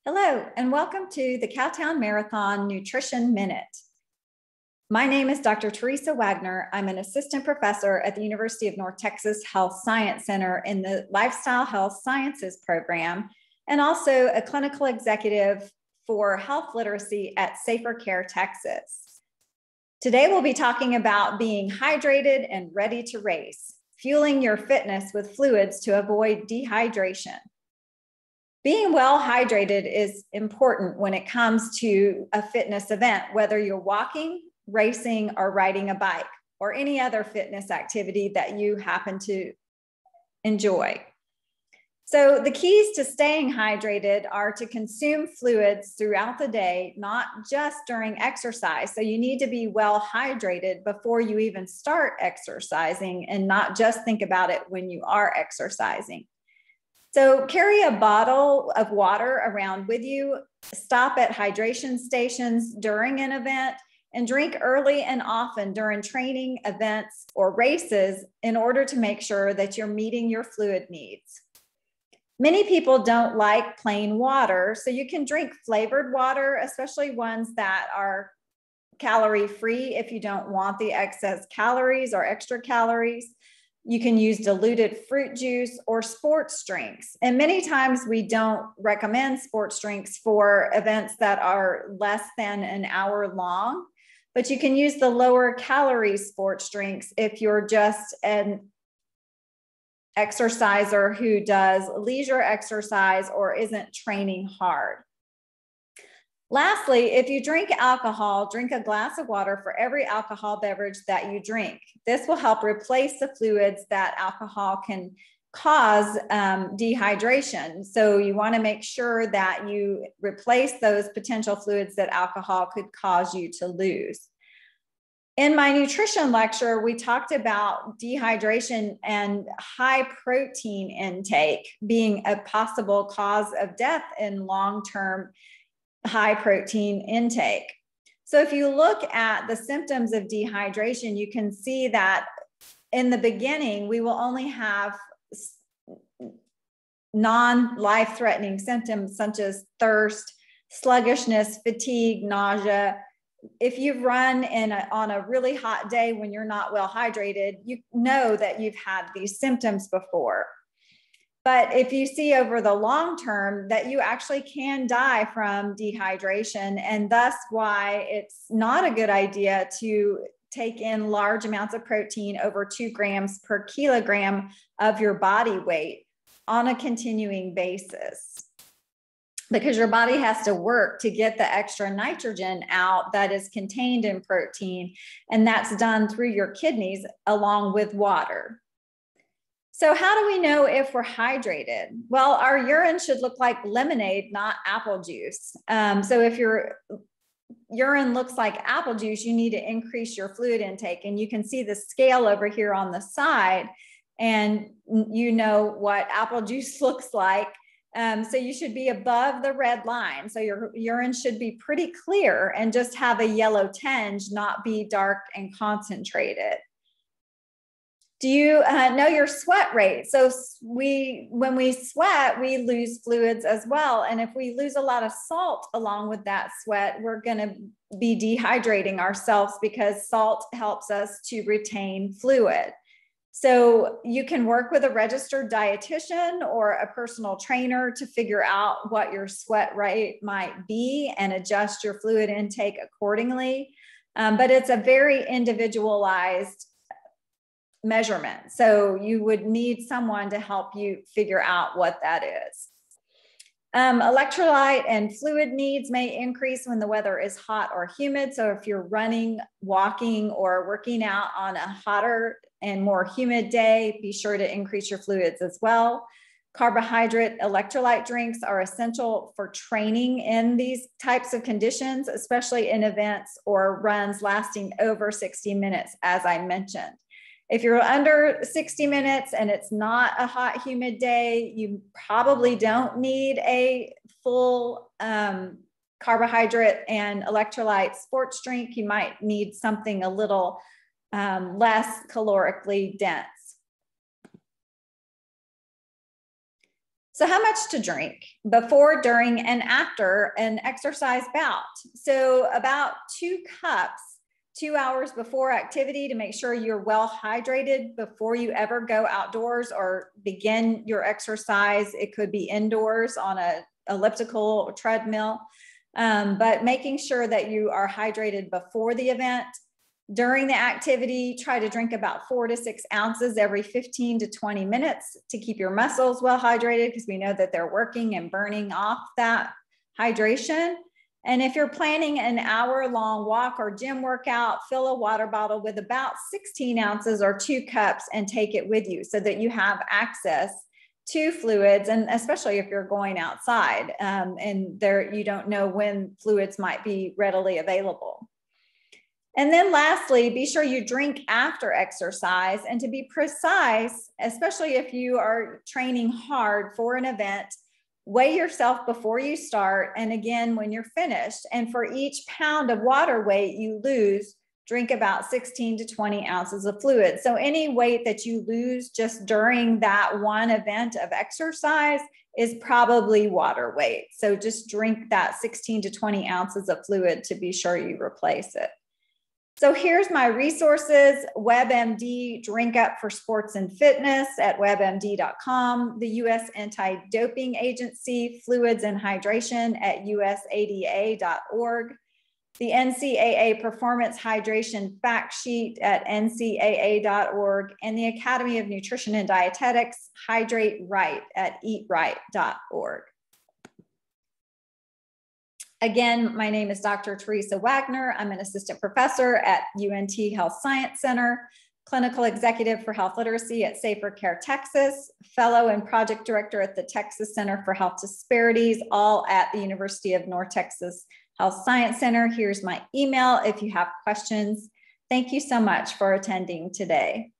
Hello, and welcome to the Cowtown Marathon Nutrition Minute. My name is Dr. Teresa Wagner. I'm an assistant professor at the University of North Texas Health Science Center in the Lifestyle Health Sciences program, and also a clinical executive for health literacy at Safer Care, Texas. Today, we'll be talking about being hydrated and ready to race, fueling your fitness with fluids to avoid dehydration. Being well hydrated is important when it comes to a fitness event, whether you're walking, racing, or riding a bike, or any other fitness activity that you happen to enjoy. So the keys to staying hydrated are to consume fluids throughout the day, not just during exercise. So you need to be well hydrated before you even start exercising and not just think about it when you are exercising. So carry a bottle of water around with you, stop at hydration stations during an event, and drink early and often during training, events, or races in order to make sure that you're meeting your fluid needs. Many people don't like plain water, so you can drink flavored water, especially ones that are calorie-free if you don't want the excess calories or extra calories. You can use diluted fruit juice or sports drinks. And many times we don't recommend sports drinks for events that are less than an hour long, but you can use the lower calorie sports drinks if you're just an exerciser who does leisure exercise or isn't training hard. Lastly, if you drink alcohol, drink a glass of water for every alcohol beverage that you drink. This will help replace the fluids that alcohol can cause dehydration. So you want to make sure that you replace those potential fluids that alcohol could cause you to lose. In my nutrition lecture, we talked about dehydration and high protein intake being a possible cause of death in long-term high protein intake. So if you look at the symptoms of dehydration, you can see that in the beginning, we will only have non-life-threatening symptoms such as thirst, sluggishness, fatigue, nausea. If you've run on a really hot day when you're not well hydrated, you know that you've had these symptoms before. But if you see over the long term that you actually can die from dehydration, and thus why it's not a good idea to take in large amounts of protein over 2 grams per kilogram of your body weight on a continuing basis, because your body has to work to get the extra nitrogen out that is contained in protein, and that's done through your kidneys along with water. So how do we know if we're hydrated? Well, our urine should look like lemonade, not apple juice. So if your urine looks like apple juice, you need to increase your fluid intake. And you can see the scale over here on the side, and you know what apple juice looks like. So you should be above the red line. So your urine should be pretty clear and just have a yellow tinge, not be dark and concentrated. Do you know your sweat rate? So when we sweat, we lose fluids as well. And if we lose a lot of salt along with that sweat, we're going to be dehydrating ourselves because salt helps us to retain fluid. So you can work with a registered dietitian or a personal trainer to figure out what your sweat rate might be and adjust your fluid intake accordingly. But it's a very individualized measurement. So you would need someone to help you figure out what that is. Electrolyte and fluid needs may increase when the weather is hot or humid. So if you're running, walking, or working out on a hotter and more humid day, be sure to increase your fluids as well. Carbohydrate electrolyte drinks are essential for training in these types of conditions, especially in events or runs lasting over 60 minutes, as I mentioned. If you're under 60 minutes and it's not a hot, humid day, you probably don't need a full carbohydrate and electrolyte sports drink. You might need something a little less calorically dense. So how much to drink before, during, and after an exercise bout? So about 2 cups, 2 hours before activity to make sure you're well hydrated before you ever go outdoors or begin your exercise. It could be indoors on an elliptical treadmill, but making sure that you are hydrated before the event. During the activity, try to drink about 4 to 6 ounces every 15 to 20 minutes to keep your muscles well hydrated, because we know that they're working and burning off that hydration. And if you're planning an hour-long walk or gym workout, fill a water bottle with about 16 ounces or 2 cups and take it with you so that you have access to fluids, and especially if you're going outside and there you don't know when fluids might be readily available. And then lastly, be sure you drink after exercise, and to be precise, especially if you are training hard for an event, weigh yourself before you start and again when you're finished. And for each pound of water weight you lose, drink about 16 to 20 ounces of fluid. So any weight that you lose just during that one event of exercise is probably water weight. So just drink that 16 to 20 ounces of fluid to be sure you replace it. So here's my resources: WebMD Drink Up for Sports and Fitness at webmd.com, the U.S. Anti-Doping Agency Fluids and Hydration at usada.org, the NCAA Performance Hydration Fact Sheet at ncaa.org, and the Academy of Nutrition and Dietetics Hydrate Right at eatright.org. Again, my name is Dr. Teresa Wagner. I'm an assistant professor at UNT Health Science Center, clinical executive for health literacy at Safer Care Texas, fellow and project director at the Texas Center for Health Disparities, all at the University of North Texas Health Science Center. Here's my email if you have questions. Thank you so much for attending today.